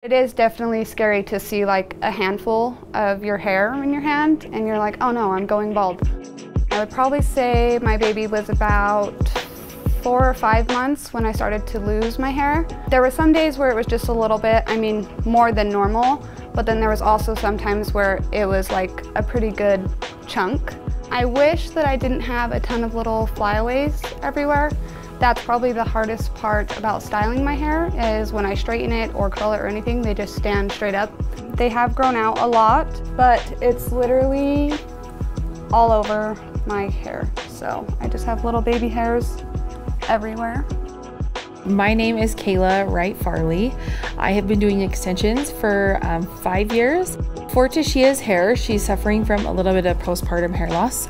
It is definitely scary to see like a handful of your hair in your hand and you're like, oh no, I'm going bald. I would probably say my baby was about 4 or 5 months when I started to lose my hair. There were some days where it was just a little bit, I mean, more than normal, but then there was also some times where it was like a pretty good chunk. I wish that I didn't have a ton of little flyaways everywhere. That's probably the hardest part about styling my hair, is when I straighten it or curl it or anything, they just stand straight up. They have grown out a lot, but it's literally all over my hair. So I just have little baby hairs everywhere. My name is Kayla Wright Farley. I have been doing extensions for 5 years. For Tashia's hair, she's suffering from a little bit of postpartum hair loss.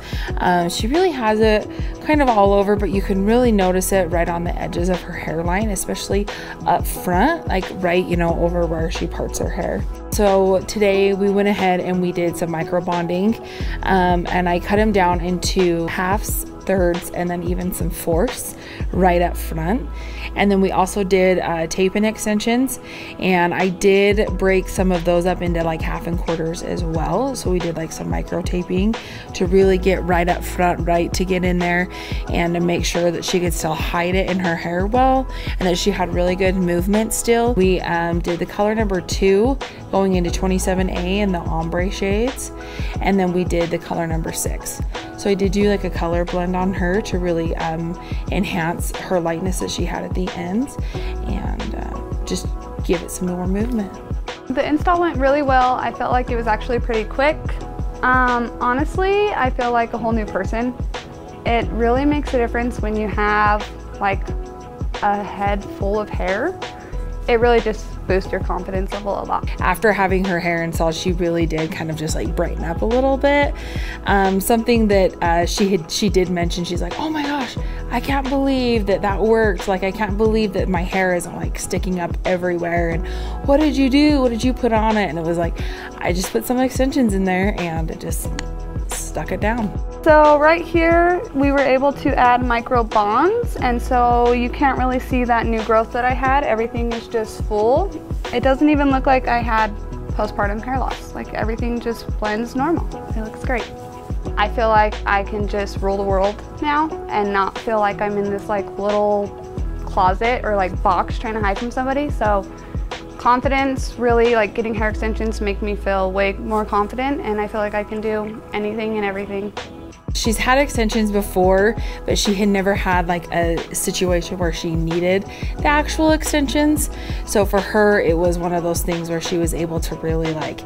She really has it kind of all over, but you can really notice it right on the edges of her hairline, especially up front, like right, you know, over where she parts her hair. So today we went ahead and we did some micro bonding, and I cut them down into halves, thirds, and then even some fourths right up front. And then we also did tape-in extensions, and I did break some of those up into like half and quarters as well. So we did like some micro taping to really get right up front, right to get in there and to make sure that she could still hide it in her hair well and that she had really good movement still. We did the color number 2 going into 27A in the ombre shades, and then we did the color number 6. So I did do like a color blend on her to really enhance her lightness that she had at the ends and just give it some more movement. The install went really well. I felt like it was actually pretty quick. Honestly, I feel like a whole new person. It really makes a difference when you have like a head full of hair. It really just boosts your confidence level a lot. After having her hair installed, she really did kind of just like brighten up a little bit. Something that she did mention, she's like, oh my gosh, I can't believe that worked. Like, I can't believe that my hair isn't like sticking up everywhere. And what did you do? What did you put on it? And it was like, I just put some extensions in there and it just stuck it down. So right here, we were able to add micro bonds, and so you can't really see that new growth that I had. Everything is just full. It doesn't even look like I had postpartum hair loss. Like, everything just blends normal. It looks great. I feel like I can just rule the world now and not feel like I'm in this like little closet or like box trying to hide from somebody. So confidence, really, like getting hair extensions make me feel way more confident, and I feel like I can do anything and everything. She's had extensions before, but she had never had like a situation where she needed the actual extensions. So for her, it was one of those things where she was able to really like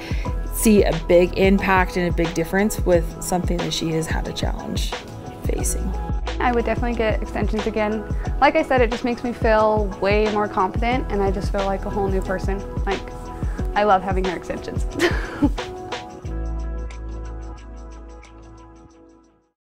see a big impact and a big difference with something that she has had a challenge facing. I would definitely get extensions again. Like I said, it just makes me feel way more confident, and I just feel like a whole new person. Like, I love having hair extensions.